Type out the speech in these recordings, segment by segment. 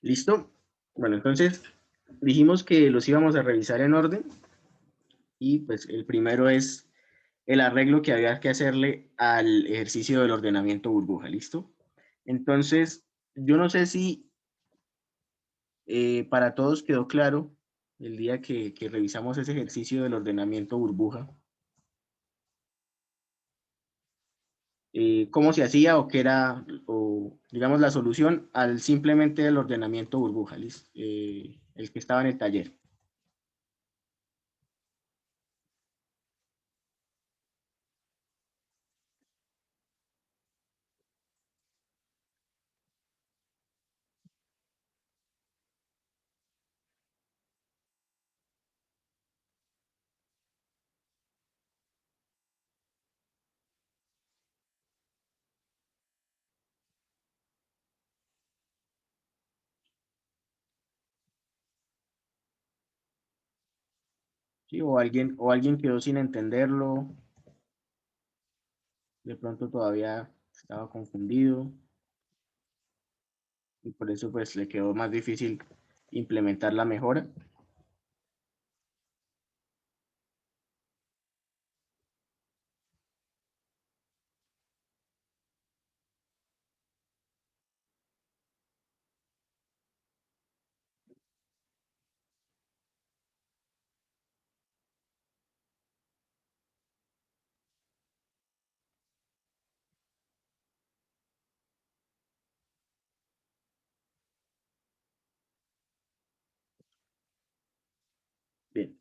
¿Listo? Bueno, entonces dijimos que los íbamos a revisar en orden y pues el primero es el arreglo que había que hacerle al ejercicio del ordenamiento burbuja, ¿listo? Entonces, yo no sé si para todos quedó claro el día que revisamos ese ejercicio del ordenamiento burbuja, cómo se hacía o qué era, o digamos la solución al simplemente el ordenamiento burbuja, ¿listo? El que estaba en el taller. ¿Sí? O alguien quedó sin entenderlo, de pronto todavía estaba confundido y por eso pues le quedó más difícil implementar la mejora. Bien.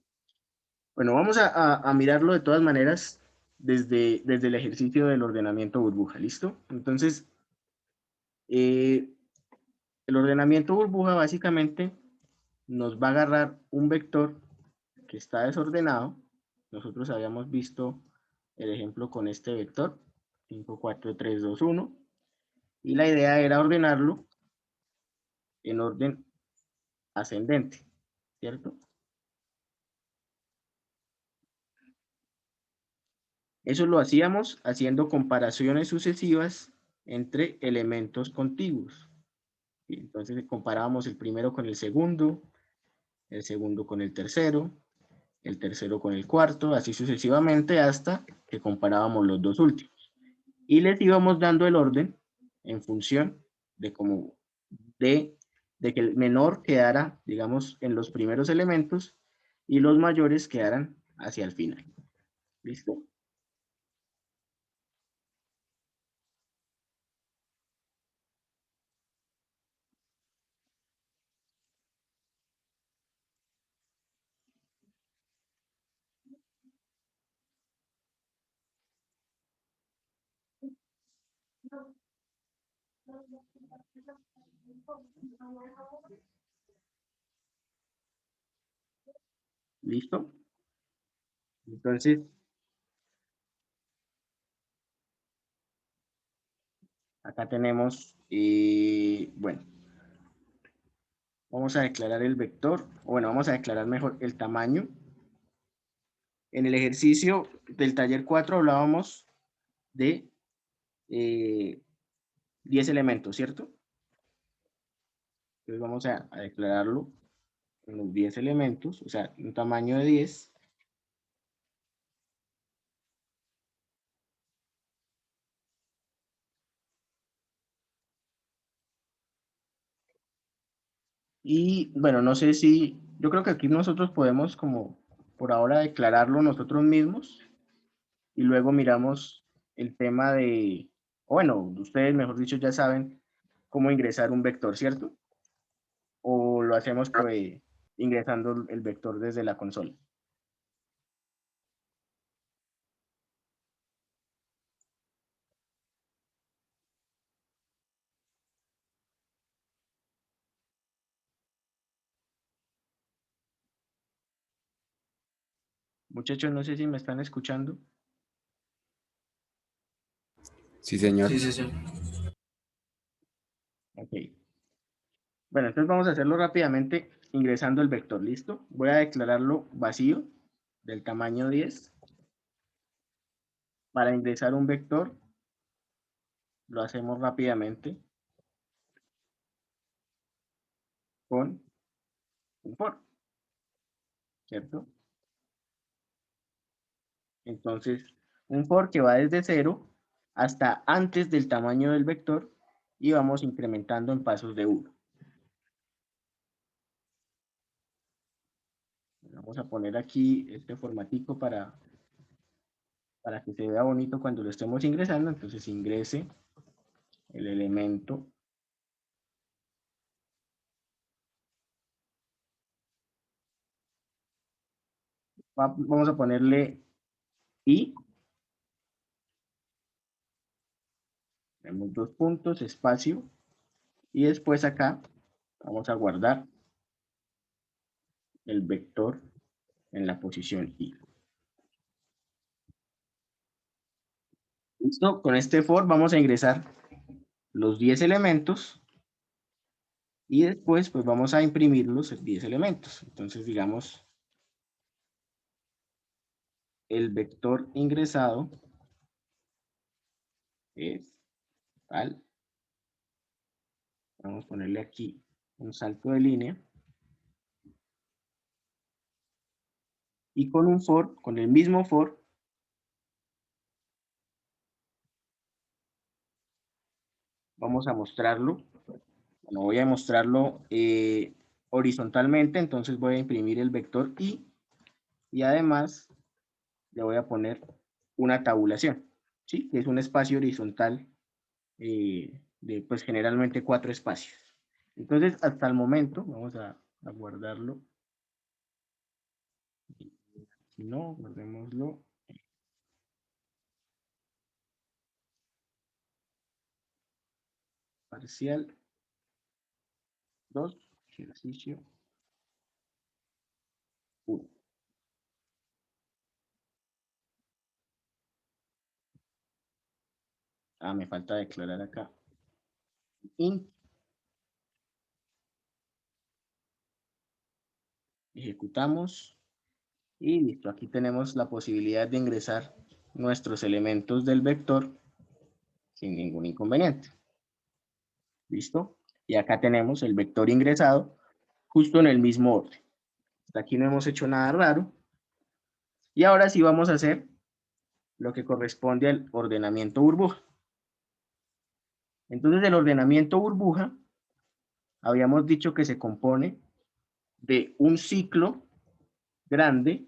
Bueno, vamos a mirarlo de todas maneras desde el ejercicio del ordenamiento burbuja, ¿listo? Entonces, eh, el ordenamiento burbuja básicamente nos va a agarrar un vector que está desordenado. Nosotros habíamos visto el ejemplo con este vector, 5, 4, 3, 2, 1, y la idea era ordenarlo en orden ascendente, ¿cierto? Eso lo hacíamos haciendo comparaciones sucesivas entre elementos contiguos. Y entonces comparábamos el primero con el segundo con el tercero con el cuarto, así sucesivamente hasta que comparábamos los dos últimos. Y les íbamos dando el orden en función de cómo de, de que el menor quedara, digamos, en los primeros elementos y los mayores quedaran hacia el final. ¿Listo? ¿Listo? Entonces, acá tenemos, bueno, vamos a declarar el vector, o bueno, vamos a declarar mejor el tamaño. En el ejercicio del taller 4 hablábamos de eh, 10 elementos, ¿cierto? Entonces vamos a declararlo en los 10 elementos, o sea, un tamaño de 10. Y bueno, no sé si, yo creo que aquí nosotros podemos como por ahora declararlo nosotros mismos y luego miramos el tema de, o bueno, ustedes mejor dicho ya saben cómo ingresar un vector, ¿cierto? O lo hacemos pues, ingresando el vector desde la consola. Muchachos, no sé si me están escuchando. Sí, señor. Sí, sí, sí. Ok. Bueno, entonces vamos a hacerlo rápidamente ingresando el vector, ¿listo? Voy a declararlo vacío del tamaño 10. Para ingresar un vector, lo hacemos rápidamente. un for, ¿cierto? Entonces, un for que va desde 0 hasta antes del tamaño del vector y vamos incrementando en pasos de 1. Vamos a poner aquí este formatico para que se vea bonito cuando lo estemos ingresando. Entonces ingrese el elemento vamos a ponerle i, tenemos 2 puntos, espacio, y después acá vamos a guardar el vector en la posición i. Listo, con este for vamos a ingresar los 10 elementos y después pues vamos a imprimir los 10 elementos. Entonces digamos el vector ingresado es tal. Vamos a ponerle aquí un salto de línea. Y con un for, con el mismo for, vamos a mostrarlo. Bueno, voy a mostrarlo horizontalmente, entonces voy a imprimir el vector i y además le voy a poner una tabulación, ¿sí? Que es un espacio horizontal de pues generalmente 4 espacios. Entonces, hasta el momento, vamos a guardarlo. Si no, guardémoslo. Parcial 2, ejercicio 1. Ah, me falta declarar acá. Int. Ejecutamos. Y listo, aquí tenemos la posibilidad de ingresar nuestros elementos del vector sin ningún inconveniente. ¿Listo? Y acá tenemos el vector ingresado justo en el mismo orden. Hasta aquí no hemos hecho nada raro. Y ahora sí vamos a hacer lo que corresponde al ordenamiento burbuja. Entonces el ordenamiento burbuja, habíamos dicho que se compone de un ciclo grande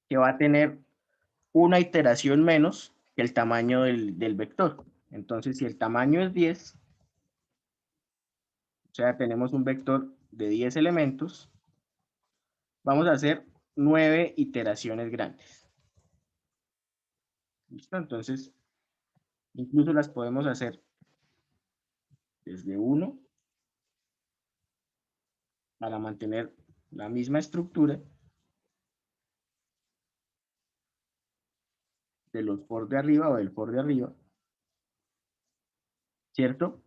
que va a tener una iteración menos que el tamaño del vector. Entonces, si el tamaño es 10, o sea, tenemos un vector de 10 elementos, vamos a hacer 9 iteraciones grandes. ¿Listo? Entonces, incluso las podemos hacer desde 1 para mantener la misma estructura de los for de arriba o del for de arriba, ¿cierto?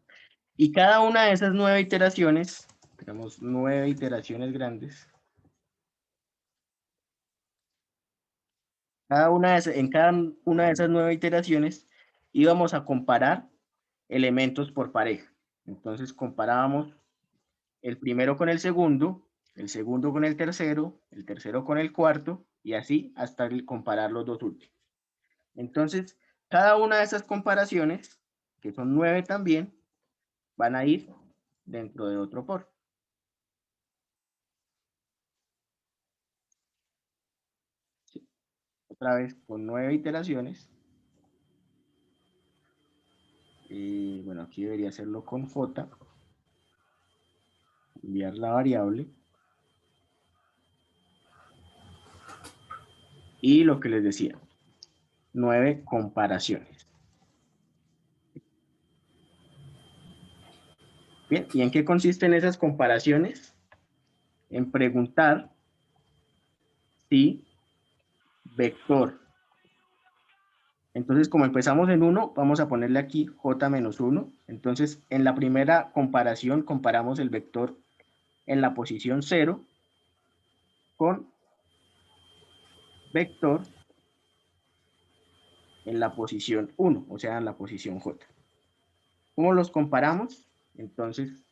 Y cada una de esas 9 iteraciones, tenemos 9 iteraciones grandes, en cada una de esas 9 iteraciones íbamos a comparar elementos por pareja. Entonces comparábamos el primero con el segundo con el tercero con el cuarto, y así hasta comparar los dos últimos. Entonces, cada una de esas comparaciones, que son 9 también, van a ir dentro de otro for. Sí. Otra vez con 9 iteraciones. Y bueno, aquí debería hacerlo con J. Enviar la variable. Y lo que les decía, 9 comparaciones. Bien, ¿y en qué consisten esas comparaciones? En preguntar si vector. Entonces, como empezamos en 1, vamos a ponerle aquí j-1. Entonces, en la primera comparación, comparamos el vector en la posición 0 con vector en la posición 1, o sea, en la posición j. ¿Cómo los comparamos? Entonces,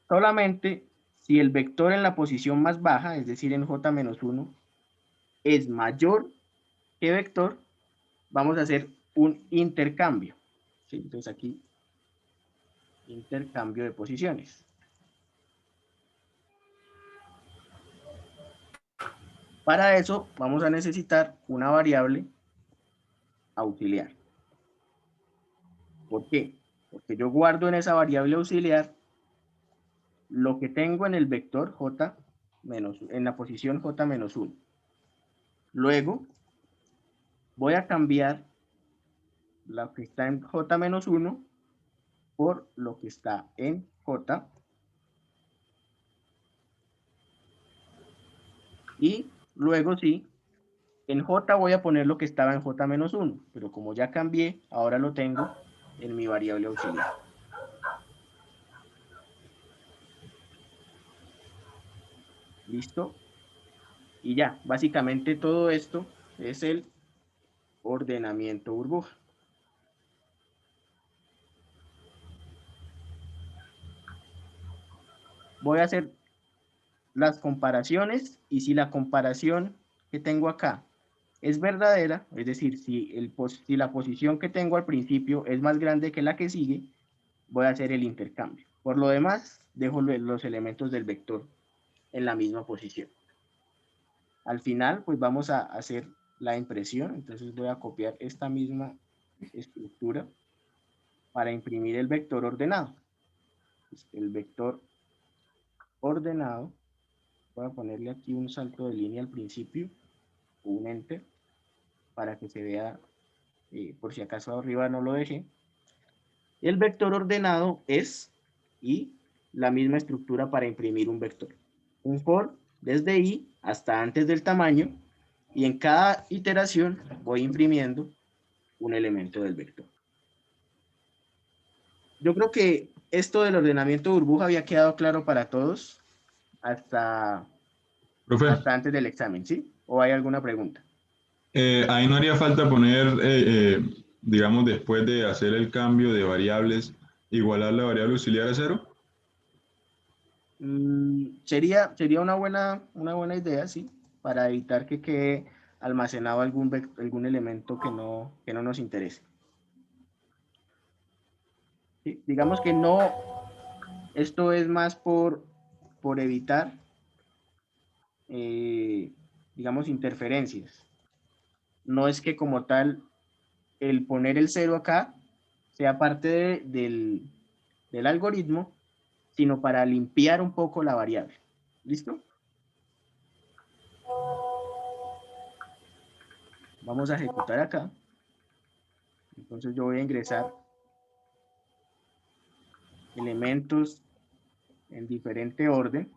solamente si el vector en la posición más baja, es decir, en J-1, es mayor que vector, vamos a hacer un intercambio. ¿Sí? Entonces aquí, intercambio de posiciones. Para eso vamos a necesitar una variable auxiliar. ¿Por qué? Porque yo guardo en esa variable auxiliar lo que tengo en el vector J menos, en la posición J-1. Luego voy a cambiar lo que está en J-1 por lo que está en J. Y luego sí, en J voy a poner lo que estaba en J-1, pero como ya cambié, ahora lo tengo en mi variable auxiliar. ¿Listo? Y ya, básicamente todo esto es el ordenamiento burbuja. Voy a hacer las comparaciones y si la comparación que tengo acá es verdadera, es decir, si la posición que tengo al principio es más grande que la que sigue, voy a hacer el intercambio. Por lo demás, dejo los elementos del vector en la misma posición. Al final, pues vamos a hacer la impresión, entonces voy a copiar esta misma estructura para imprimir el vector ordenado. Pues el vector ordenado, voy a ponerle aquí un salto de línea al principio, un enter, para que se vea, por si acaso arriba no lo dejé. El vector ordenado es, y la misma estructura para imprimir un vector. Un for desde i hasta antes del tamaño, y en cada iteración voy imprimiendo un elemento del vector. Yo creo que esto del ordenamiento burbuja había quedado claro para todos hasta Profe, antes del examen, ¿sí? ¿O hay alguna pregunta? ahí no haría falta poner, digamos, después de hacer el cambio de variables, igualar la variable auxiliar a 0. Sería una buena idea, sí, para evitar que quede almacenado algún elemento que no nos interese. ¿Sí? Digamos que no, esto es más por evitar, digamos, interferencias. No es que como tal el poner el 0 acá sea parte del algoritmo, sino para limpiar un poco la variable. ¿Listo? Vamos a ejecutar acá. Entonces yo voy a ingresar elementos en diferente orden.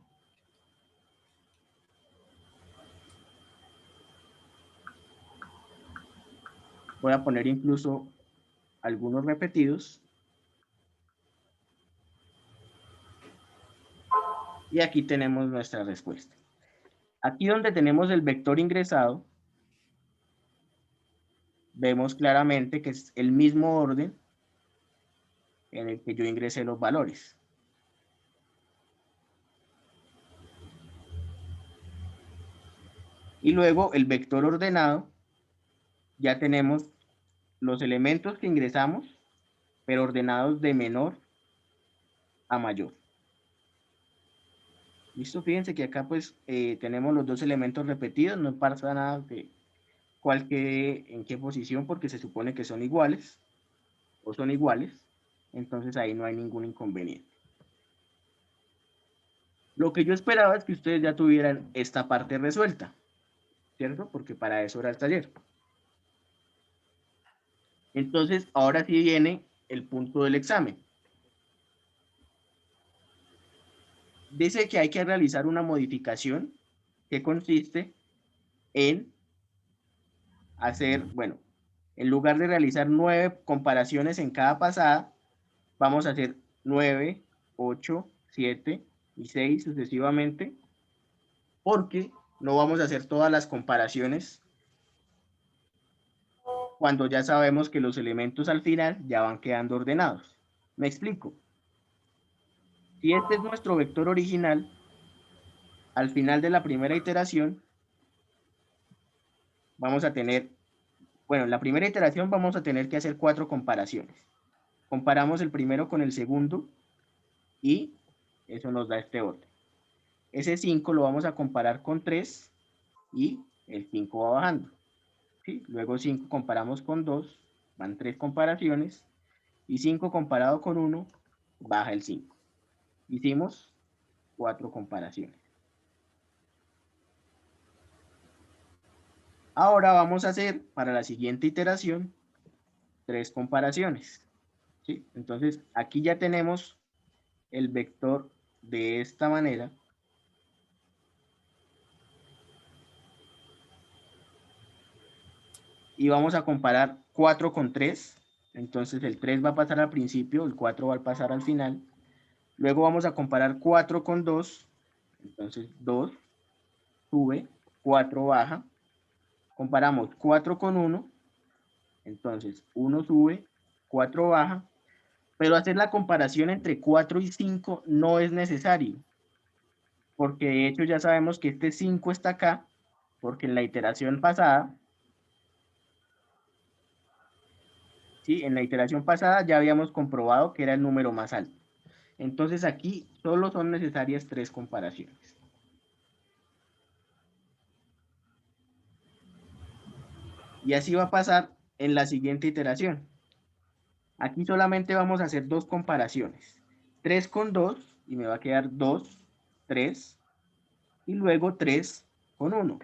Voy a poner incluso algunos repetidos. Y aquí tenemos nuestra respuesta. Aquí donde tenemos el vector ingresado, vemos claramente que es el mismo orden en el que yo ingresé los valores. Y luego el vector ordenado, ya tenemos los elementos que ingresamos, pero ordenados de menor a mayor. Listo, fíjense que acá pues tenemos los dos elementos repetidos, no pasa nada de cuál quede en qué posición porque se supone que son iguales o son iguales, entonces ahí no hay ningún inconveniente. Lo que yo esperaba es que ustedes ya tuvieran esta parte resuelta, ¿cierto? Porque para eso era el taller. Entonces, ahora sí viene el punto del examen. Dice que hay que realizar una modificación que consiste en hacer, bueno, en lugar de realizar 9 comparaciones en cada pasada, vamos a hacer 9, 8, 7 y 6 sucesivamente, porque no vamos a hacer todas las comparaciones cuando ya sabemos que los elementos al final ya van quedando ordenados. ¿Me explico? Si este es nuestro vector original, al final de la primera iteración, vamos a tener, bueno, en la primera iteración vamos a tener que hacer 4 comparaciones. Comparamos el primero con el segundo y eso nos da este orden. Ese 5 lo vamos a comparar con 3 y el 5 va bajando. ¿Sí? Luego 5 comparamos con 2, van 3 comparaciones, y 5 comparado con 1, baja el 5. Hicimos 4 comparaciones. Ahora vamos a hacer, para la siguiente iteración, 3 comparaciones. ¿Sí? Entonces, aquí ya tenemos el vector de esta manera. Y vamos a comparar 4 con 3. Entonces el 3 va a pasar al principio, el 4 va a pasar al final. Luego vamos a comparar 4 con 2. Entonces 2 sube, 4 baja. Comparamos 4 con 1. Entonces 1 sube, 4 baja. Pero hacer la comparación entre 4 y 5 no es necesario. Porque de hecho ya sabemos que este 5 está acá. Porque en la iteración pasada, ¿sí? En la iteración pasada ya habíamos comprobado que era el número más alto. Entonces aquí solo son necesarias 3 comparaciones. Y así va a pasar en la siguiente iteración. Aquí solamente vamos a hacer 2 comparaciones. 3 con 2 y me va a quedar 2, 3. Y luego 3 con 1.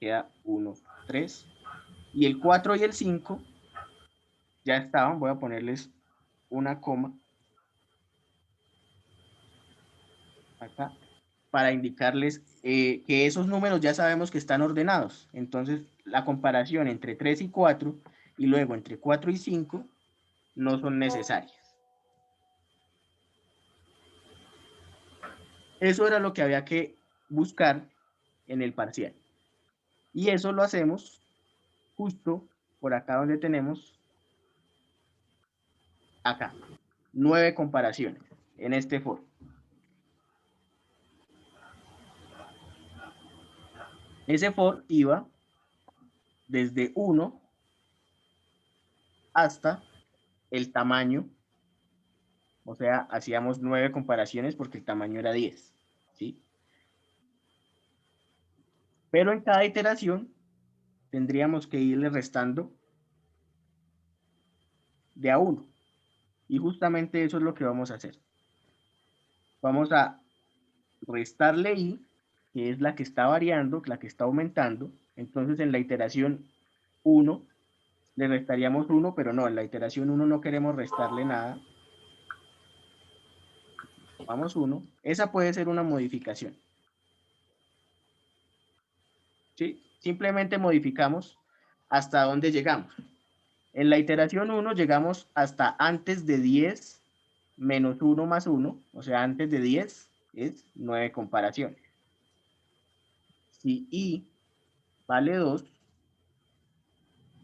Queda 1, 3. Y el 4 y el 5 ya estaban. Voy a ponerles una coma acá para indicarles que esos números ya sabemos que están ordenados. Entonces, la comparación entre 3 y 4 y luego entre 4 y 5 no son necesarias. Eso era lo que había que buscar en el parcial. Y eso lo hacemos justo por acá donde tenemos acá 9 comparaciones en este foro. Ese for iba desde 1 hasta el tamaño, o sea, hacíamos 9 comparaciones porque el tamaño era 10, ¿sí? Pero en cada iteración tendríamos que irle restando de a 1. Y justamente eso es lo que vamos a hacer. Vamos a restarle i, que es la que está variando, la que está aumentando. Entonces en la iteración 1 le restaríamos 1, pero no, en la iteración 1 no queremos restarle nada. Vamos 1. Esa puede ser una modificación. ¿Sí? Simplemente modificamos hasta dónde llegamos. En la iteración 1 llegamos hasta antes de 10 menos 1 más 1, o sea, antes de 10 es 9 comparaciones. Si i vale 2,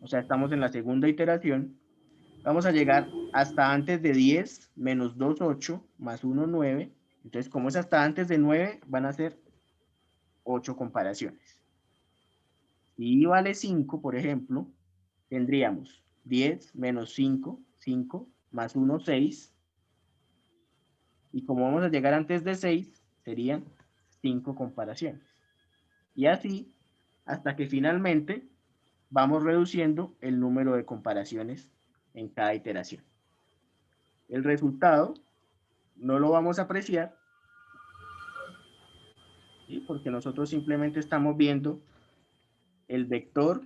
o sea, estamos en la segunda iteración, vamos a llegar hasta antes de 10 menos 2, 8, más 1, 9. Entonces, como es hasta antes de 9, van a ser 8 comparaciones. Si i vale 5, por ejemplo, tendríamos 10 menos 5, 5, más 1, 6. Y como vamos a llegar antes de 6, serían 5 comparaciones. Y así, hasta que finalmente vamos reduciendo el número de comparaciones en cada iteración. El resultado no lo vamos a apreciar, ¿sí? Porque nosotros simplemente estamos viendo el vector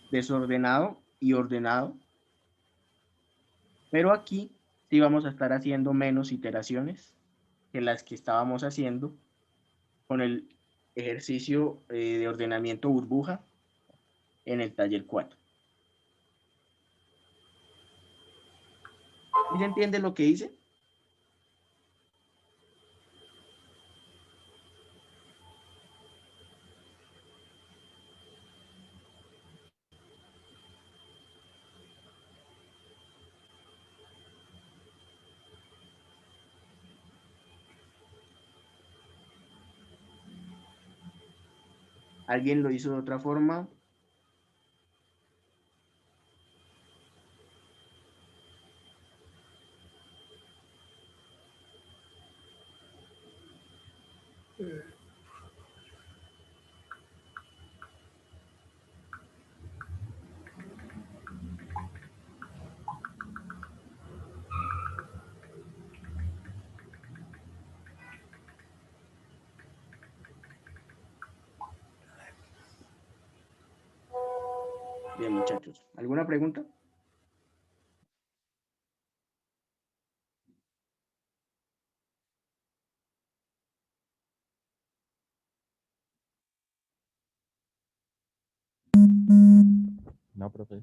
desordenado y ordenado, pero aquí sí vamos a estar haciendo menos iteraciones que las que estábamos haciendo con el ejercicio de ordenamiento burbuja en el taller 4. ¿Sí se entiende lo que hice? ¿Alguien lo hizo de otra forma? Bien, muchachos. ¿Alguna pregunta? No, profe.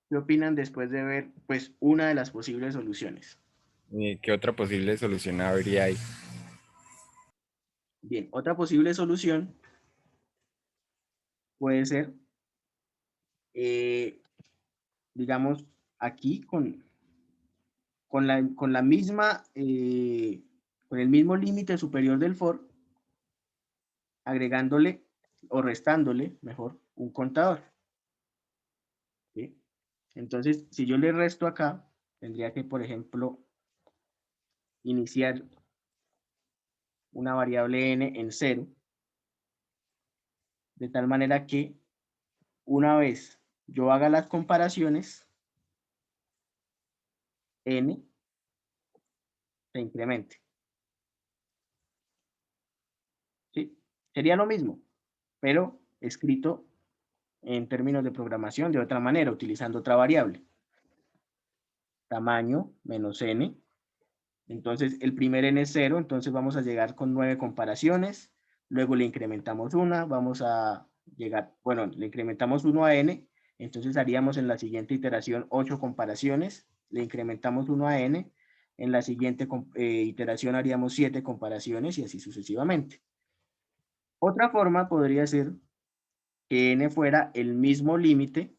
¿Qué opinan después de ver, pues, una de las posibles soluciones? ¿Qué otra posible solución habría ahí? Bien, otra posible solución puede ser, eh, digamos, aquí con la misma, con el mismo límite superior del for, agregándole o restándole, mejor, un contador. ¿Sí? Entonces, si yo le resto acá, tendría que, por ejemplo, iniciar una variable n en 0, de tal manera que una vez yo haga las comparaciones, n se incremente. ¿Sí? Sería lo mismo, pero escrito en términos de programación de otra manera, utilizando otra variable. Tamaño menos n. Entonces, el primer n es 0, entonces vamos a llegar con 9 comparaciones. Luego le incrementamos una, vamos a llegar, bueno, le incrementamos 1 a n, entonces haríamos en la siguiente iteración 8 comparaciones. Le incrementamos 1 a n, en la siguiente iteración haríamos 7 comparaciones y así sucesivamente. Otra forma podría ser que n fuera el mismo límite,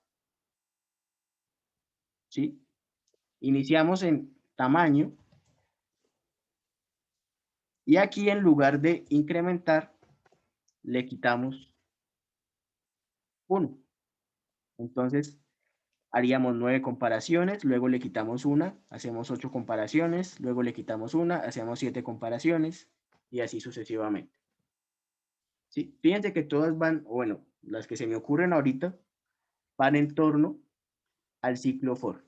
¿sí? Iniciamos en tamaño y aquí en lugar de incrementar, le quitamos 1. Entonces, haríamos 9 comparaciones, luego le quitamos una, hacemos 8 comparaciones, luego le quitamos una, hacemos 7 comparaciones y así sucesivamente. ¿Sí? Fíjense que todas van, bueno, las que se me ocurren ahorita, van en torno al ciclo for.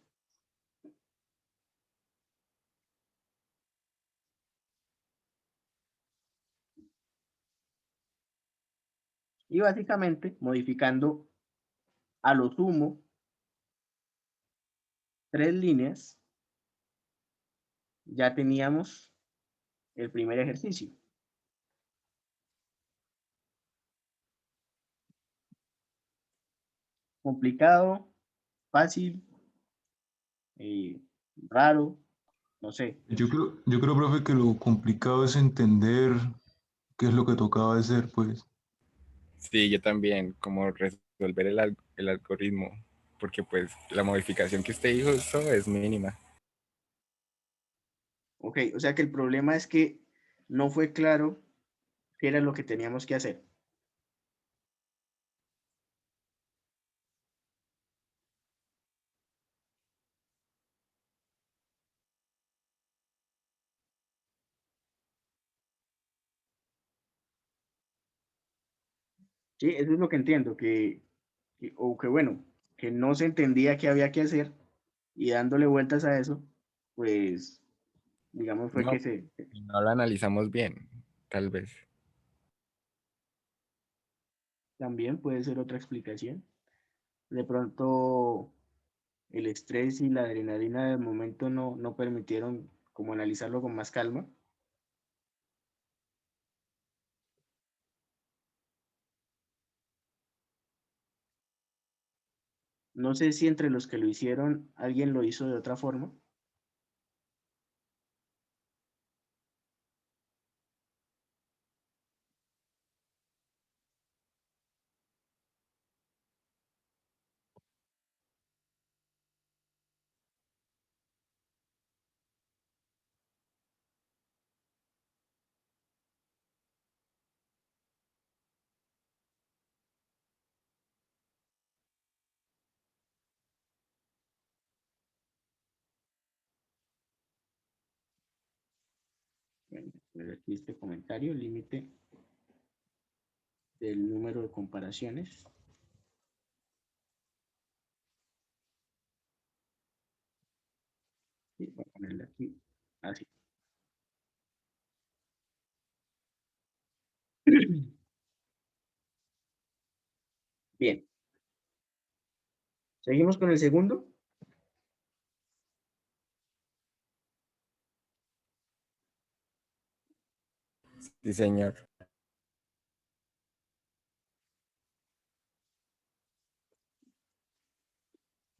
Y básicamente, modificando a lo sumo 3 líneas, ya teníamos el primer ejercicio. Complicado, fácil, raro, no sé. Yo creo, profe, que lo complicado es entender qué es lo que tocaba hacer, pues. Sí, yo también, como resolver el algoritmo, porque pues la modificación que usted dijo eso es mínima. Ok, o sea que el problema es que no fue claro qué era lo que teníamos que hacer. Sí, eso es lo que entiendo, o que bueno, que no se entendía qué había que hacer y dándole vueltas a eso, pues, digamos, fue que No, no lo analizamos bien, tal vez. también puede ser otra explicación. De pronto, el estrés y la adrenalina del momento no permitieron como analizarlo con más calma. No sé si entre los que lo hicieron alguien lo hizo de otra forma. poner aquí este comentario, límite del número de comparaciones. Y voy a ponerle aquí, así. Bien. Seguimos con el segundo. Sí, señor.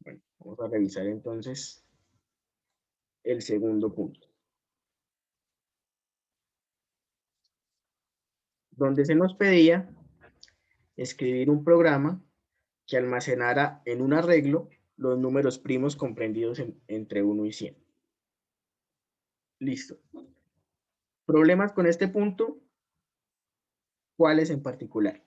Bueno, vamos a revisar entonces el segundo punto, donde se nos pedía escribir un programa que almacenara en un arreglo los números primos comprendidos entre 1 y 100. Listo. ¿Problemas con este punto? ¿Cuáles en particular?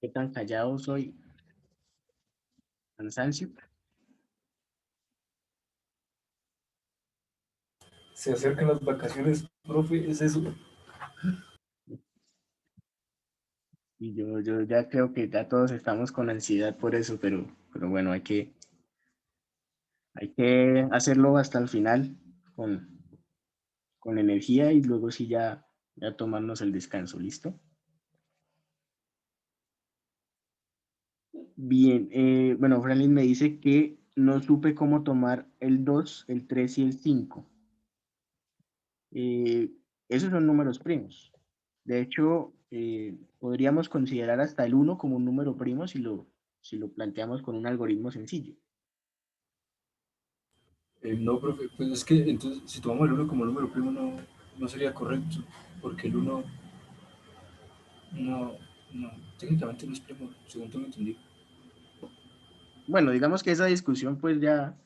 ¿Qué tan callado soy? ¿Cansancio? Se acercan las vacaciones, profe, es eso. Y yo ya creo que ya todos estamos con ansiedad por eso, pero bueno, hay que hacerlo hasta el final con energía y luego sí ya tomarnos el descanso, ¿listo? Bien, bueno, Franklin me dice que no supe cómo tomar el 2, el 3 y el 5. Esos son números primos. De hecho, podríamos considerar hasta el 1 como un número primo si lo planteamos con un algoritmo sencillo. No, profe, pues es que entonces si tomamos el 1 como número primo no sería correcto, porque el 1 no, no, técnicamente no es primo, según tengo entendido. Bueno, digamos que esa discusión pues ya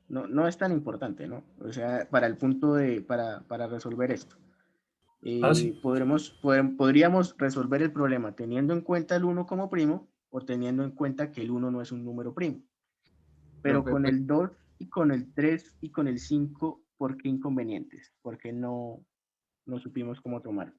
no es tan importante, ¿no? O sea, para el punto para resolver esto. Ah, sí. Podríamos resolver el problema teniendo en cuenta el 1 como primo o teniendo en cuenta que el 1 no es un número primo. Pero Profe, con pues, el 2 y con el 3 y con el 5, ¿por qué inconvenientes? Porque no supimos cómo tomarlo.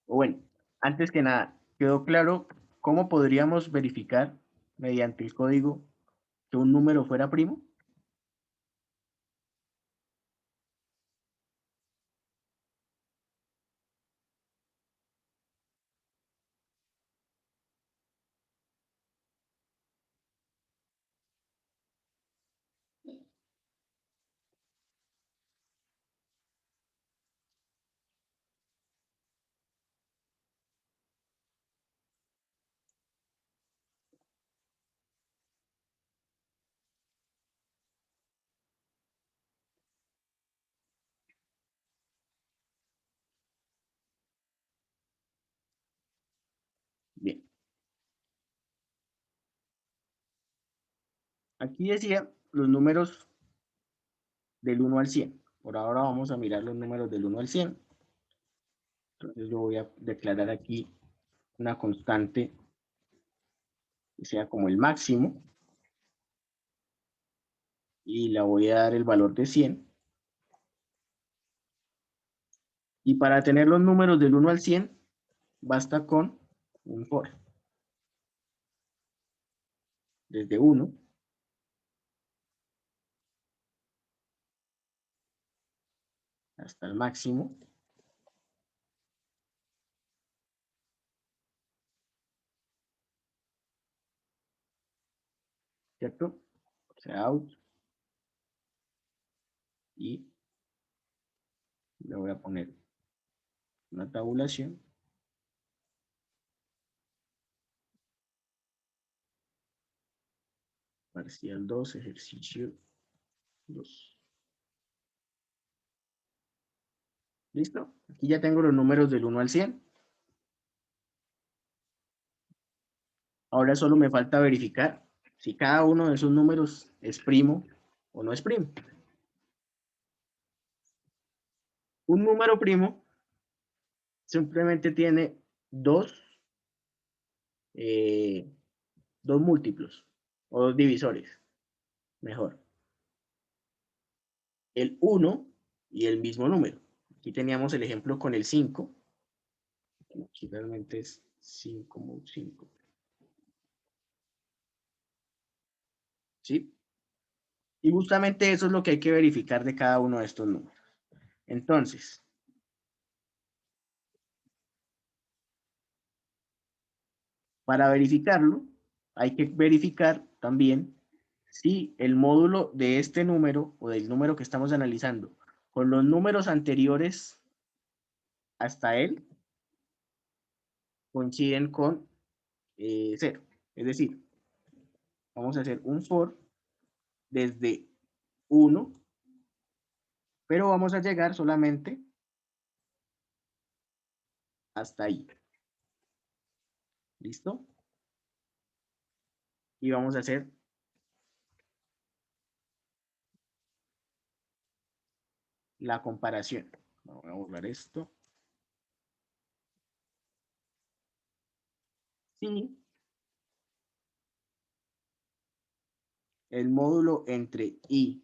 O bueno, antes que nada, ¿quedó claro cómo podríamos verificar mediante el código que un número fuera primo? Bien, aquí decía los números del 1 al 100. Por ahora vamos a mirar los números del 1 al 100. Entonces yo voy a declarar aquí una constante que sea como el máximo y la voy a dar el valor de 100. Y para tener los números del 1 al 100, basta con un for. Desde 1 hasta el máximo. ¿Cierto? O sea, out. Y le voy a poner una tabulación. Parcial 2, ejercicio 2. ¿Listo? Aquí ya tengo los números del 1 al 100. Ahora solo me falta verificar si cada uno de esos números es primo o no es primo. Un número primo simplemente tiene dos múltiplos o dos divisores, mejor. El 1 y el mismo número. Aquí teníamos el ejemplo con el 5. Aquí realmente es 5 mod 5. ¿Sí? Y justamente eso es lo que hay que verificar de cada uno de estos números. Entonces, para verificarlo, hay que verificar también si el módulo de este número o del número que estamos analizando con los números anteriores hasta él coinciden con 0. Es decir, vamos a hacer un for desde 1, pero vamos a llegar solamente hasta ahí. ¿Listo? Y vamos a hacer la comparación. Voy a borrar esto. Sí. El módulo entre I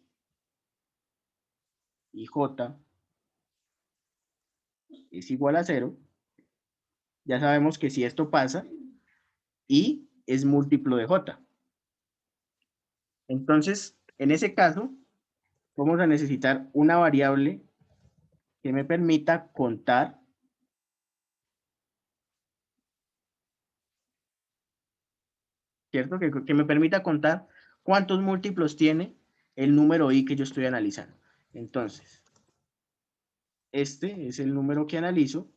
y J es igual a 0. Ya sabemos que si esto pasa, I es múltiplo de J. Entonces, en ese caso, vamos a necesitar una variable que me permita contar ¿cierto? Que me permita contar cuántos múltiplos tiene el número I que yo estoy analizando. Entonces, este es el número que analizo.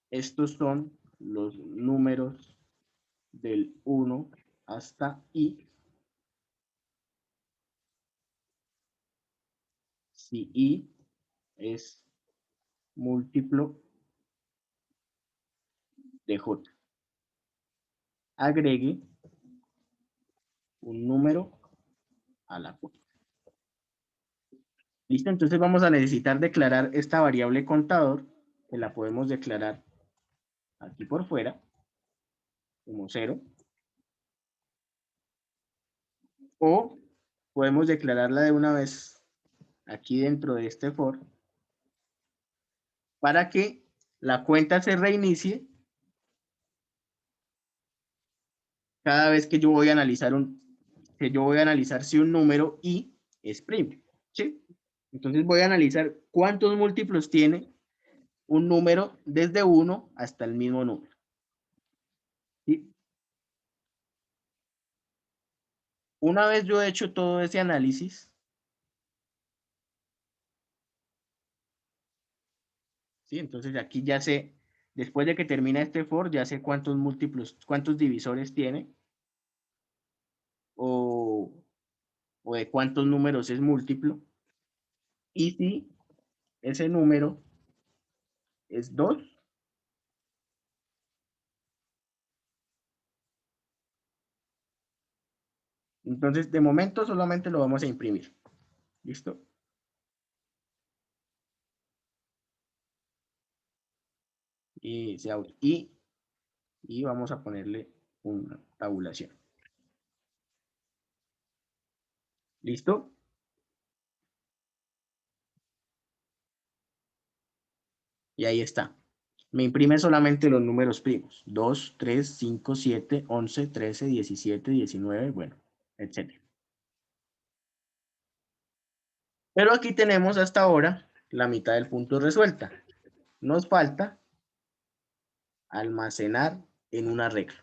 Estos son los números del 1 hasta I. Si I es múltiplo de J. Agregue un número a la cuenta. ¿Listo? Entonces vamos a necesitar declarar esta variable contador, que la podemos declarar aquí por fuera, como 0. O podemos declararla de una vez aquí dentro de este for para que la cuenta se reinicie cada vez que yo voy a analizar si un número I es primo, ¿sí? Entonces voy a analizar cuántos múltiplos tiene un número desde 1 hasta el mismo número. ¿Sí? Una vez yo he hecho todo ese análisis, ¿sí? Entonces aquí ya sé, después de que termina este for, ya sé cuántos múltiplos, cuántos divisores tiene, o de cuántos números es múltiplo, y si ese número es 2, entonces de momento solamente lo vamos a imprimir. ¿Listo? Y vamos a ponerle una tabulación. ¿Listo? Y ahí está. me imprime solamente los números primos. 2, 3, 5, 7, 11, 13, 17, 19, bueno, etc. Pero aquí tenemos hasta ahora la mitad del punto resuelta. Nos falta almacenar en un arreglo.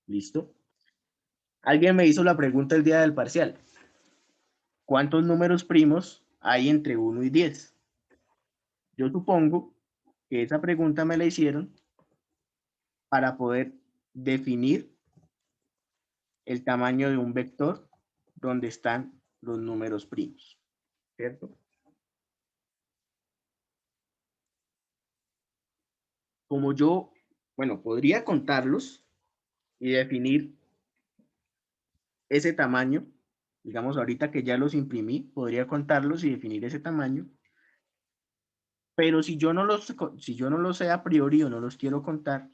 ¿Listo? Alguien me hizo la pregunta el día del parcial. ¿Cuántos números primos hay entre 1 y 10? Yo supongo que esa pregunta me la hicieron para poder definir el tamaño de un vector donde están los números primos, ¿cierto? Como yo, bueno, podría contarlos y definir ese tamaño, digamos ahorita que ya los imprimí, podría contarlos y definir ese tamaño, pero si yo no los sé a priori o no los quiero contar,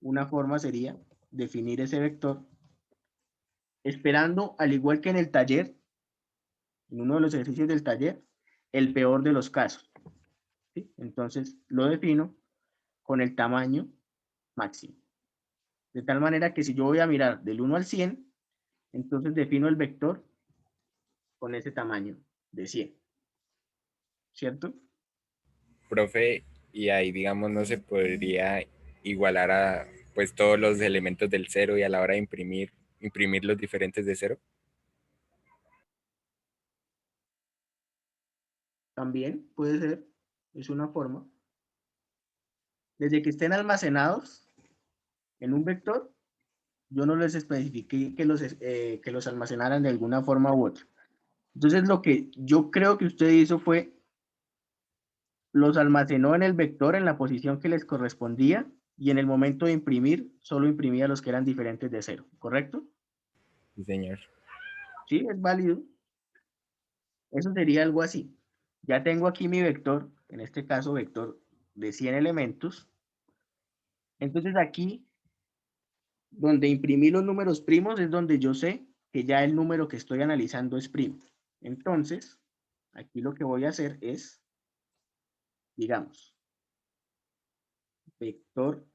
una forma sería definir ese vector esperando, al igual que en el taller, en uno de los ejercicios del taller, el peor de los casos, ¿sí? Entonces lo defino con el tamaño máximo. De tal manera que si yo voy a mirar del 1 al 100, entonces defino el vector con ese tamaño de 100, ¿cierto? Profe, y ahí, digamos, no se podría igualar a pues todos los elementos del cero y a la hora de imprimir los diferentes de cero. También puede ser, es una forma. Desde que estén almacenados en un vector, yo no les especifiqué que los almacenaran de alguna forma u otra. Entonces, lo que yo creo que usted hizo fue, los almacenó en el vector en la posición que les correspondía y en el momento de imprimir, solo imprimía los que eran diferentes de cero, ¿correcto? Sí, señor. Sí, es válido. Eso sería algo así. Ya tengo aquí mi vector, en este caso vector de 100 elementos. Entonces aquí, donde imprimí los números primos, es donde yo sé que ya el número que estoy analizando es primo. Entonces, aquí lo que voy a hacer es, digamos, vector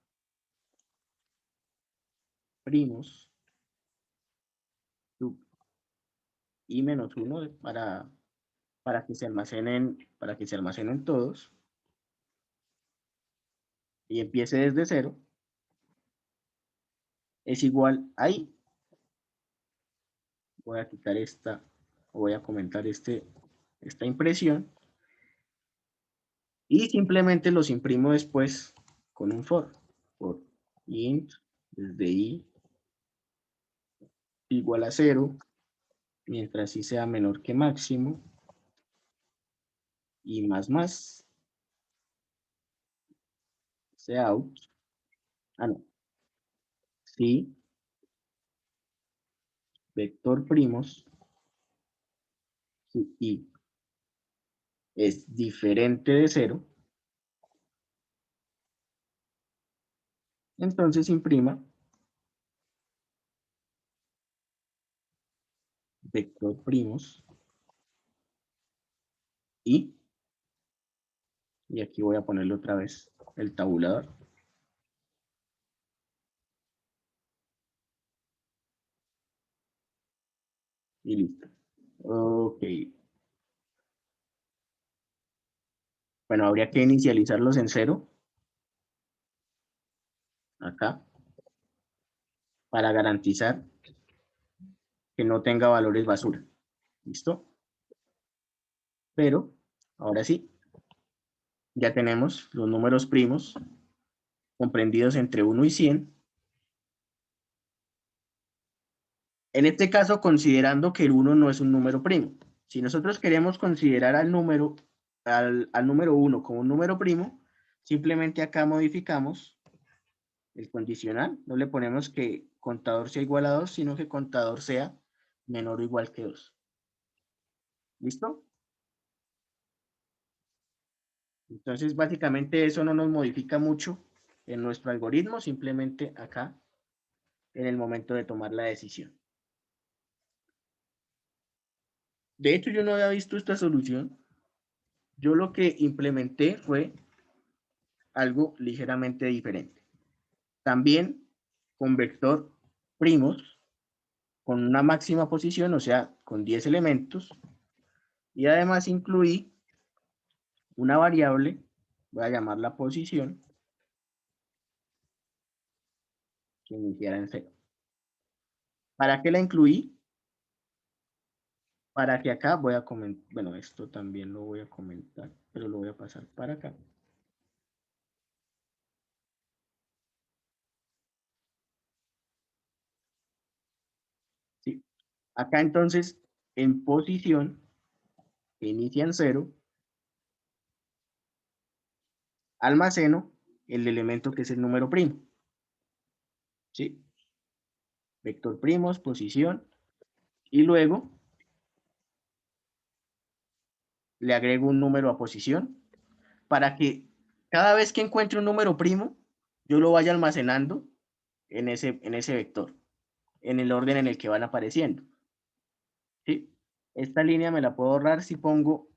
primos sub i menos 1 para que se almacenen todos y empiece desde cero, es igual a i. Voy a quitar esta, voy a comentar esta impresión y simplemente los imprimo después con un for int desde i igual a 0, mientras i sea menor que máximo, y más, out, no, si vector primos, si i es diferente de 0, entonces imprima vector primos y aquí voy a ponerle otra vez el tabulador. Y listo. Ok. Bueno, habría que inicializarlos en 0. Acá. Para garantizar que no tenga valores basura. ¿Listo? Pero, ahora sí, ya tenemos los números primos comprendidos entre 1 y 100. En este caso, considerando que el 1 no es un número primo. Si nosotros queremos considerar al número 1 como un número primo, simplemente acá modificamos el condicional. No le ponemos que contador sea igual a 2, sino que contador sea menor o igual que 2. ¿Listo? Entonces, básicamente eso no nos modifica mucho en nuestro algoritmo, simplemente acá en el momento de tomar la decisión. De hecho, yo no había visto esta solución yo lo que implementé fue algo ligeramente diferente. También con vector primos, con una máxima posición, o sea, con 10 elementos, y además incluí una variable, voy a llamarla posición, que iniciara en 0. ¿Para qué la incluí? Para que acá voy a comentar, bueno, esto también lo voy a comentar, pero lo voy a pasar para acá. ¿Sí? Acá entonces, en posición, que inicia en 0, almaceno el elemento que es el número primo. ¿Sí? Vector primos, posición, y luego le agrego un número a posición para que cada vez que encuentre un número primo, yo lo vaya almacenando en ese vector, en el orden en el que van apareciendo. ¿Sí? Esta línea me la puedo ahorrar si pongo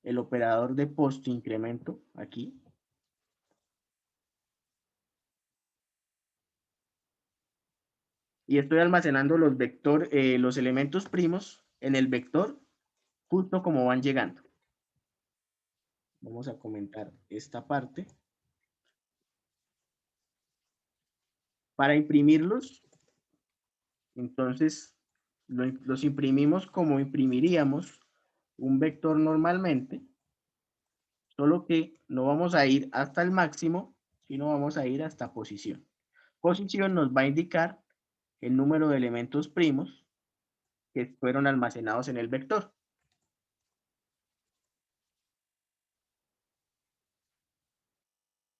el operador de post incremento aquí. Y estoy almacenando los elementos primos en el vector justo como van llegando. Vamos a comentar esta parte. Para imprimirlos, entonces los imprimimos como imprimiríamos un vector normalmente, solo que no vamos a ir hasta el máximo, sino vamos a ir hasta posición. Posición nos va a indicar el número de elementos primos que fueron almacenados en el vector.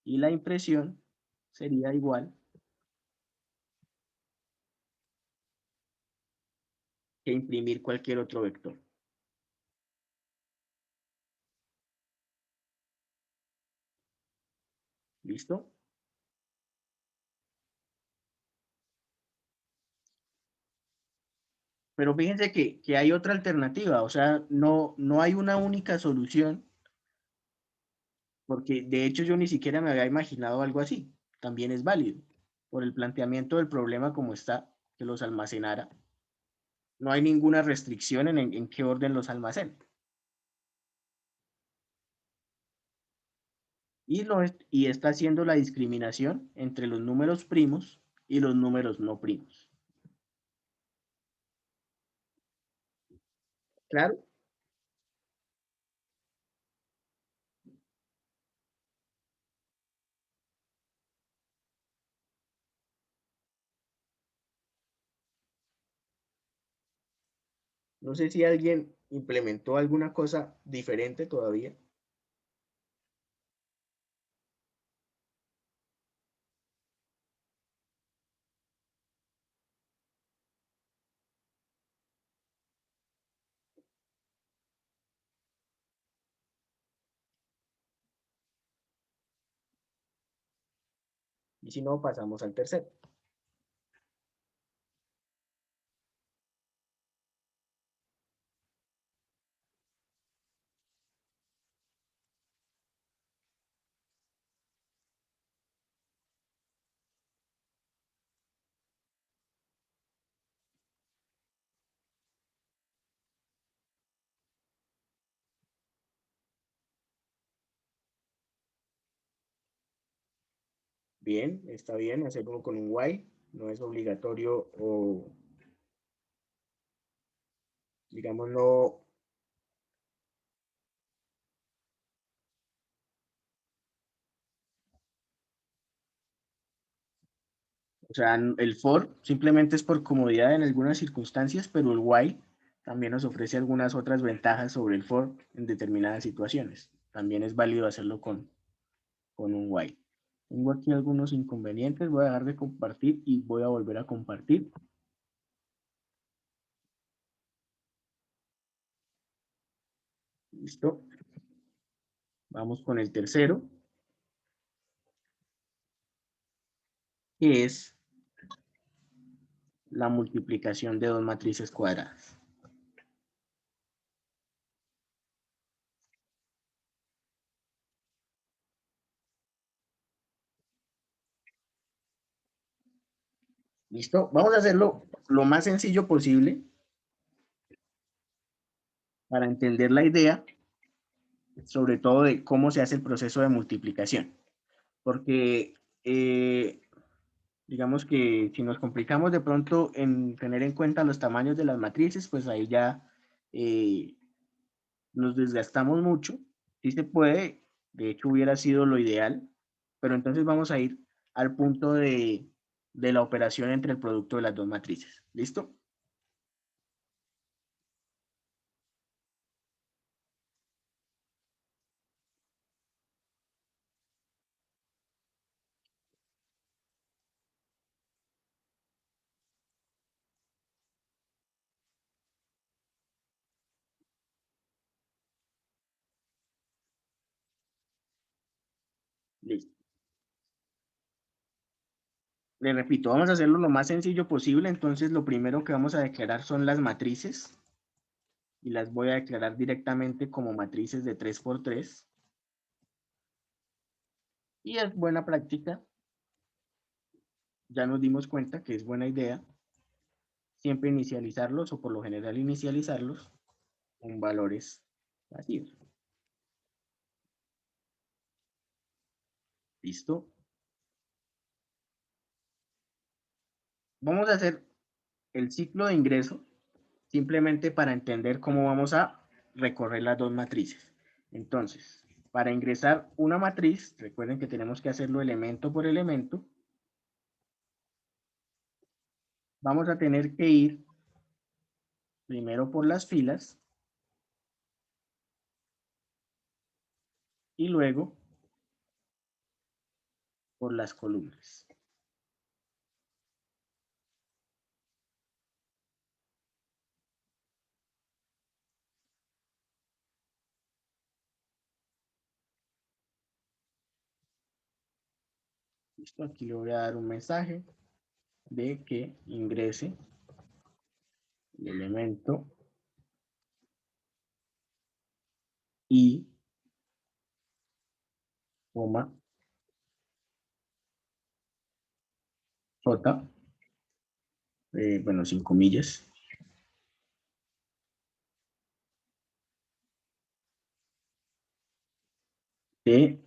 Y la impresión sería igual que imprimir cualquier otro vector. ¿Listo? Pero fíjense que hay otra alternativa, o sea, no hay una única solución, porque de hecho yo ni siquiera me había imaginado algo así. También es válido, por el planteamiento del problema como está, que los almacenara. No hay ninguna restricción en qué orden los almacena. Y está haciendo la discriminación entre los números primos y los números no primos. ¿Claro? No sé si alguien implementó alguna cosa diferente todavía. Y si no, pasamos al tercero. Bien, está bien hacerlo con un while. No es obligatorio o, digamos, no. O sea, el for simplemente es por comodidad en algunas circunstancias, pero el while también nos ofrece algunas otras ventajas sobre el for en determinadas situaciones. También es válido hacerlo con un while. Tengo aquí algunos inconvenientes, voy a dejar de compartir y voy a volver a compartir. Listo. Vamos con el tercero, que es la multiplicación de dos matrices cuadradas. ¿Listo? Vamos a hacerlo lo más sencillo posible para entender la idea, sobre todo de cómo se hace el proceso de multiplicación. Porque digamos que si nos complicamos de pronto en tener en cuenta los tamaños de las matrices, pues ahí ya nos desgastamos mucho. Sí se puede, de hecho hubiera sido lo ideal, pero entonces vamos a ir al punto de la operación entre el producto de las dos matrices. ¿Listo? Listo. Le repito, vamos a hacerlo lo más sencillo posible. Entonces, lo primero que vamos a declarar son las matrices. Y las voy a declarar directamente como matrices de 3 por 3. Y es buena práctica. Ya nos dimos cuenta que es buena idea siempre inicializarlos, o por lo general inicializarlos, con valores vacíos. ¿Listo? Vamos a hacer el ciclo de ingreso simplemente para entender cómo vamos a recorrer las dos matrices. Entonces, para ingresar una matriz, recuerden que tenemos que hacerlo elemento por elemento. Vamos a tener que ir primero por las filas y luego por las columnas. Listo, aquí le voy a dar un mensaje de que ingrese el elemento I, coma, J, bueno, sin comillas, de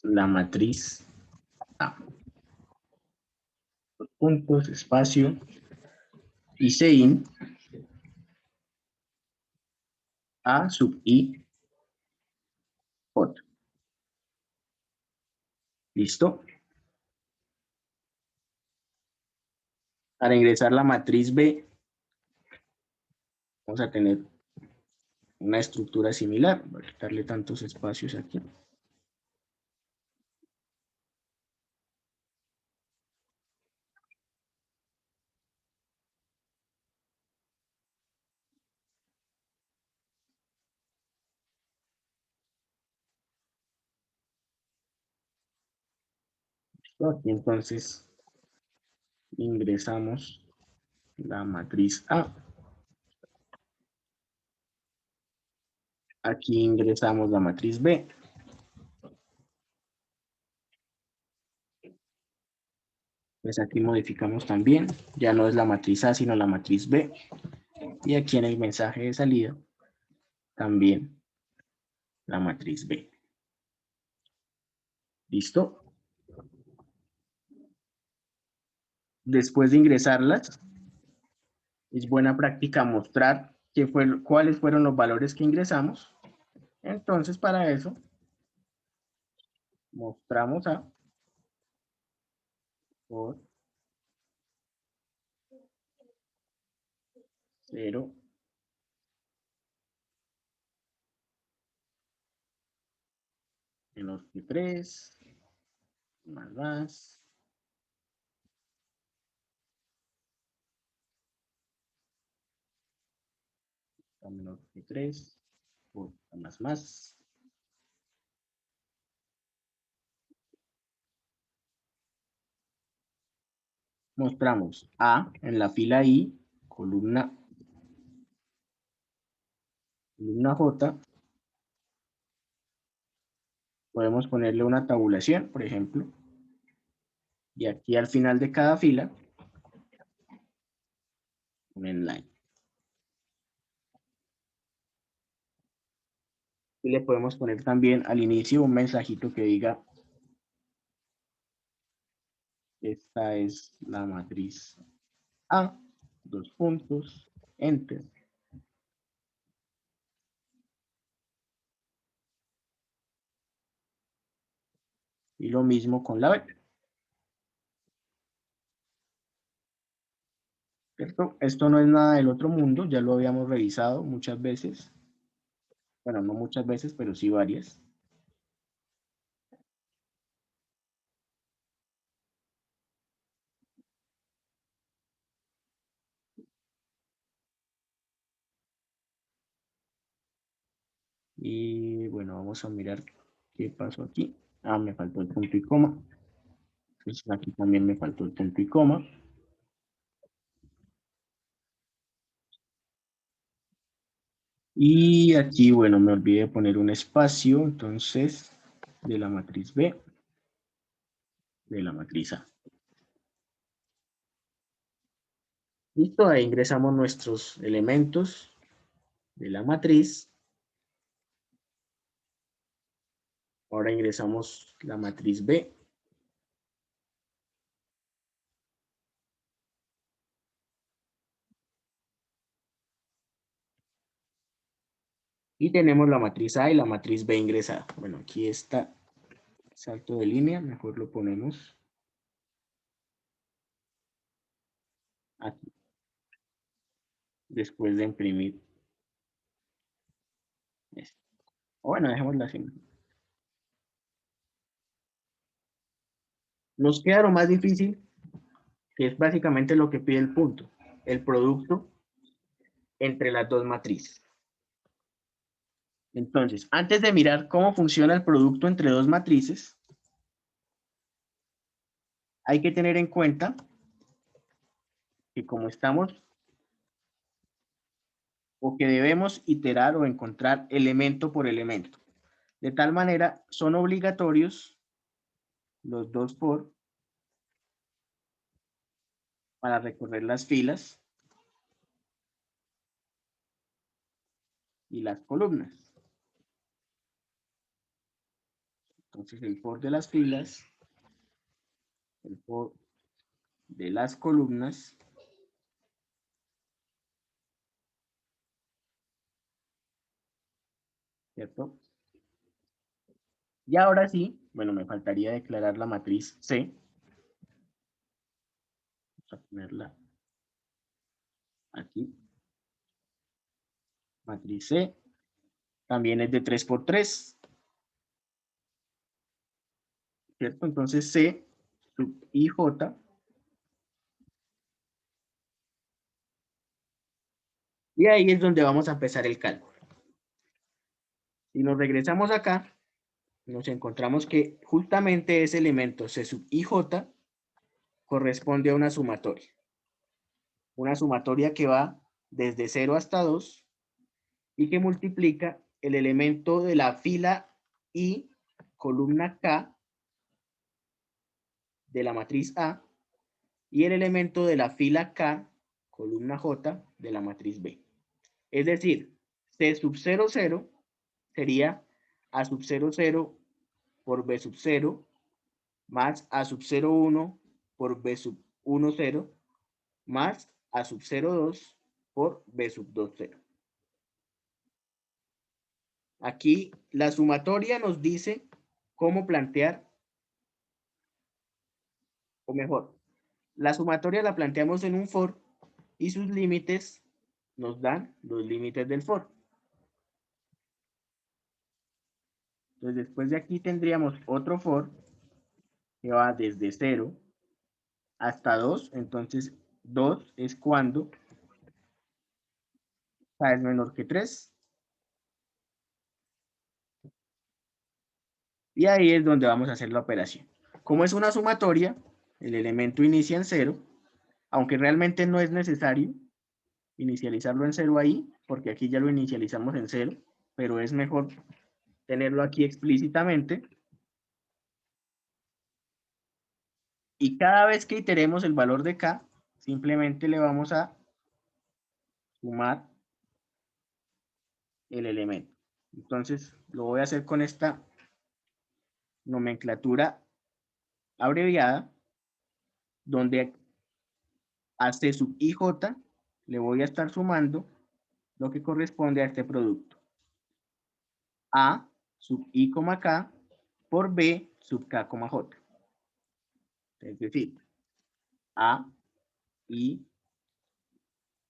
la matriz A. Puntos, espacio, y sein A sub I, J. ¿Listo? Para ingresar la matriz B, vamos a tener una estructura similar. Voy a quitarle tantos espacios aquí. Aquí entonces ingresamos la matriz A. Aquí ingresamos la matriz B. Pues aquí modificamos también. Ya no es la matriz A, sino la matriz B. Y aquí en el mensaje de salida, también la matriz B. ¿Listo? Después de ingresarlas, es buena práctica mostrar cuáles fueron los valores que ingresamos. Entonces, para eso, mostramos A por 0, menor que 3, más, menor que 3, por más. Mostramos A en la fila I, columna J. Podemos ponerle una tabulación, por ejemplo. Y aquí al final de cada fila, un inline. Y le podemos poner también al inicio un mensajito que diga, esta es la matriz A, dos puntos, enter. Y lo mismo con la B. ¿Cierto? Esto no es nada del otro mundo, ya lo habíamos revisado muchas veces. Bueno, no muchas veces, pero sí varias. Y bueno, vamos a mirar qué pasó aquí. Ah, me faltó el punto y coma. Entonces aquí también me faltó el punto y coma. Y aquí, bueno, me olvidé de poner un espacio, entonces, de la matriz B, de la matriz A. Listo, ahí ingresamos nuestros elementos de la matriz. Ahora ingresamos la matriz B. Y tenemos la matriz A y la matriz B ingresada. Bueno, aquí está salto de línea, mejor lo ponemos aquí, después de imprimir esto. O bueno, dejémosla así. Nos queda lo más difícil, que es básicamente lo que pide el punto, el producto entre las dos matrices. Entonces, antes de mirar cómo funciona el producto entre dos matrices, hay que tener en cuenta que como estamos, o que debemos iterar o encontrar elemento por elemento. De tal manera, son obligatorios los dos for para recorrer las filas y las columnas. Entonces, el for de las filas, el for de las columnas, ¿cierto? Y ahora sí, bueno, me faltaría declarar la matriz C. Vamos a ponerla aquí. Matriz C. También es de 3 por 3. ¿Cierto? Entonces C sub IJ. Y ahí es donde vamos a empezar el cálculo. Si nos regresamos acá, nos encontramos que justamente ese elemento C sub IJ corresponde a una sumatoria. Una sumatoria que va desde 0 hasta 2 y que multiplica el elemento de la fila I, columna K, de la matriz A, y el elemento de la fila K, columna J, de la matriz B. Es decir, C sub 0, 0 sería A sub 0, 0 por B sub 0 más A sub 0, 1 por B sub 1, 0 más A sub 0, 2 por B sub 2, 0. Aquí la sumatoria nos dice cómo plantear, o mejor, la sumatoria la planteamos en un for y sus límites nos dan los límites del for. Entonces después de aquí tendríamos otro for que va desde 0 hasta 2. Entonces 2 es cuando K es menor que 3. Y ahí es donde vamos a hacer la operación. Como es una sumatoria, el elemento inicia en 0, aunque realmente no es necesario inicializarlo en 0 ahí, porque aquí ya lo inicializamos en 0, pero es mejor tenerlo aquí explícitamente. Y cada vez que iteremos el valor de K, simplemente le vamos a sumar el elemento. Entonces, lo voy a hacer con esta nomenclatura abreviada, donde a C sub IJ le voy a estar sumando lo que corresponde a este producto. A sub I, K por B sub K, J. Es decir, A, I,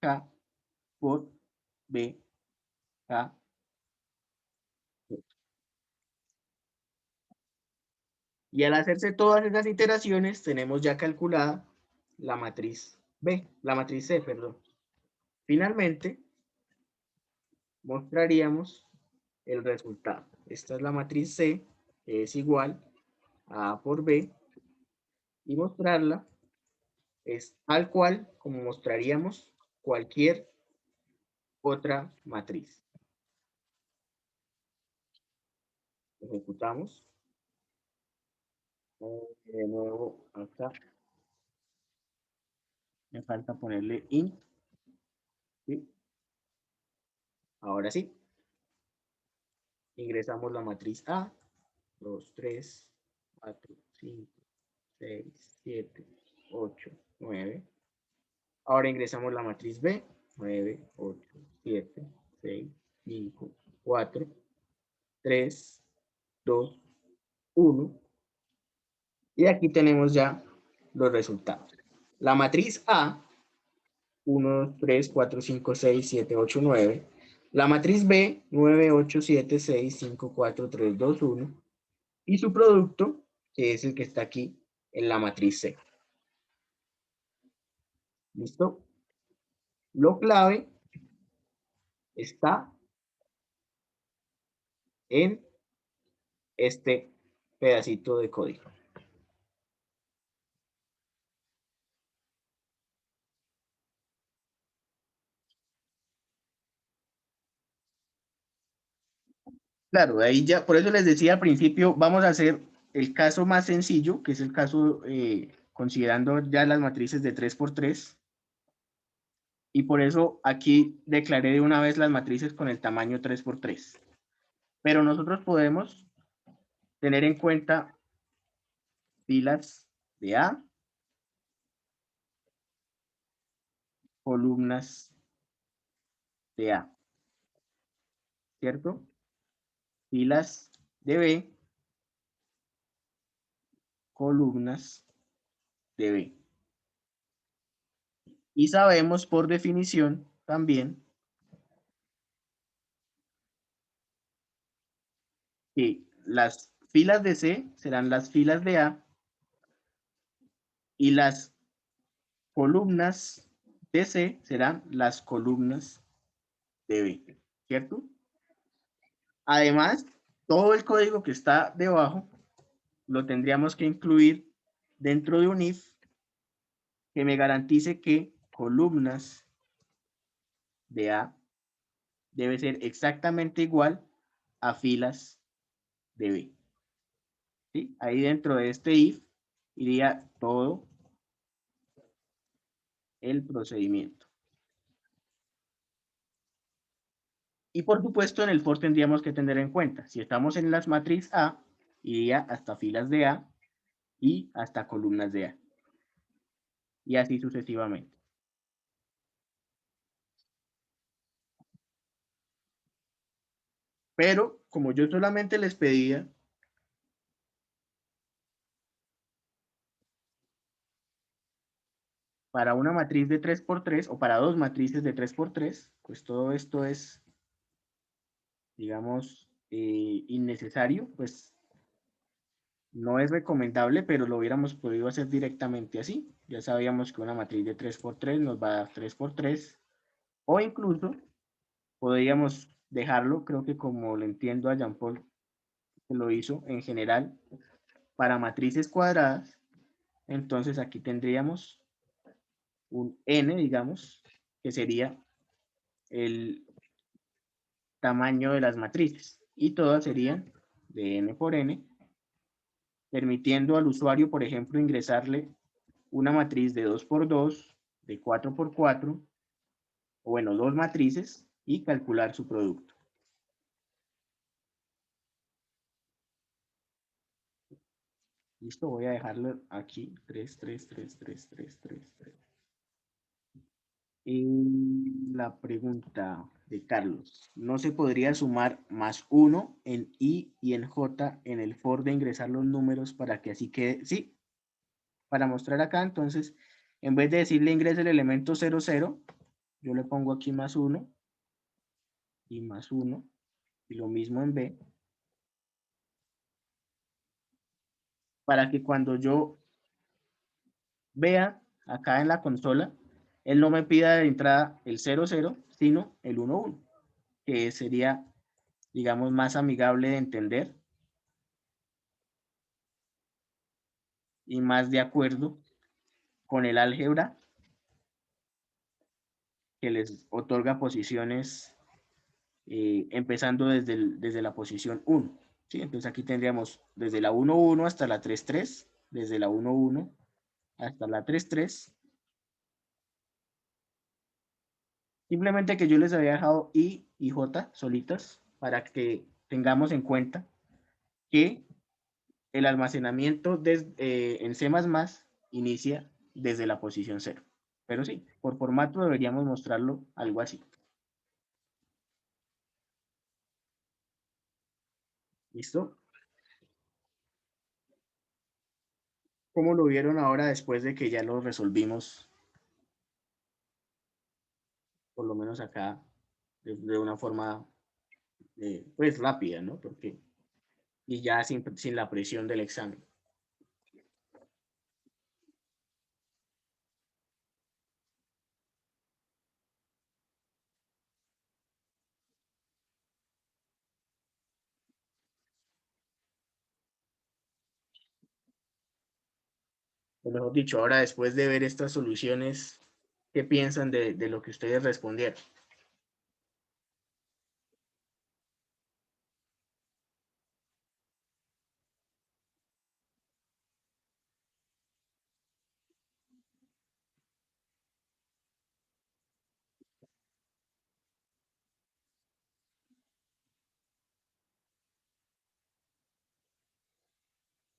K por B, K. Y al hacerse todas esas iteraciones, tenemos ya calculada la matriz B, la matriz C, perdón. Finalmente, mostraríamos el resultado. Esta es la matriz C, que es igual a A por B, y mostrarla es tal cual como mostraríamos cualquier otra matriz. Ejecutamos. De nuevo acá. Me falta ponerle int. ¿Sí? Ahora sí. Ingresamos la matriz A. 2, 3, 4, 5, 6, 7, 8, 9. Ahora ingresamos la matriz B. 9, 8, 7, 6, 5, 4, 3, 2, 1. Y aquí tenemos ya los resultados. La matriz A, 1, 2, 3, 4, 5, 6, 7, 8, 9. La matriz B, 9, 8, 7, 6, 5, 4, 3, 2, 1. Y su producto, que es el que está aquí en la matriz C. ¿Listo? Lo clave está en este pedacito de código. Claro, ahí ya, por eso les decía al principio, vamos a hacer el caso más sencillo, que es el caso considerando ya las matrices de 3×3. Y por eso aquí declaré de una vez las matrices con el tamaño 3×3. Pero nosotros podemos tener en cuenta filas de A, columnas de A, ¿cierto? Filas de B, columnas de B. Y sabemos por definición también que las filas de C serán las filas de A y las columnas de C serán las columnas de B, ¿cierto? Además, todo el código que está debajo lo tendríamos que incluir dentro de un if que me garantice que columnas de A debe ser exactamente igual a filas de B. ¿Sí? Ahí dentro de este if iría todo el procedimiento. Y por supuesto en el for tendríamos que tener en cuenta, si estamos en las matriz A, iría hasta filas de A y hasta columnas de A. Y así sucesivamente. Pero como yo solamente les pedía para una matriz de 3×3 o para dos matrices de 3×3, pues todo esto es, digamos, innecesario, pues no es recomendable, pero lo hubiéramos podido hacer directamente así. Ya sabíamos que una matriz de 3×3 nos va a dar 3×3, o incluso podríamos dejarlo, creo que como le entiendo a Jean-Paul, que lo hizo en general, para matrices cuadradas. Entonces aquí tendríamos un n, digamos, que sería el tamaño de las matrices, y todas serían de n por n, permitiendo al usuario, por ejemplo, ingresarle una matriz de 2×2, de 4×4, o bueno, dos matrices, y calcular su producto. Listo, voy a dejarlo aquí, 3, 3, 3, 3, 3, 3, 3. Y la pregunta de Carlos, ¿no se podría sumar más 1 en I y en J en el for de ingresar los números para que así quede? Sí, para mostrar acá, entonces, en vez de decirle ingrese el elemento 0, 0, yo le pongo aquí más 1 y más 1, y lo mismo en B, para que cuando yo vea acá en la consola, él no me pida de entrada el 0, 0, sino el 1, 1, que sería, digamos, más amigable de entender y más de acuerdo con el álgebra que les otorga posiciones empezando desde la posición 1. ¿Sí? Entonces aquí tendríamos desde la 1, 1 hasta la 3, 3, desde la 1, 1 hasta la 3, 3. Simplemente que yo les había dejado I y J solitas para que tengamos en cuenta que el almacenamiento en C++ inicia desde la posición 0. Pero sí, por formato deberíamos mostrarlo algo así. ¿Listo? ¿Cómo lo vieron ahora después de que ya lo resolvimos? Por lo menos acá, de una forma pues rápida, ¿no? Porque, y ya sin la presión del examen. O mejor dicho, ahora después de ver estas soluciones, ¿qué piensan de lo que ustedes respondieron?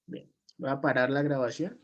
Bien, voy a parar la grabación.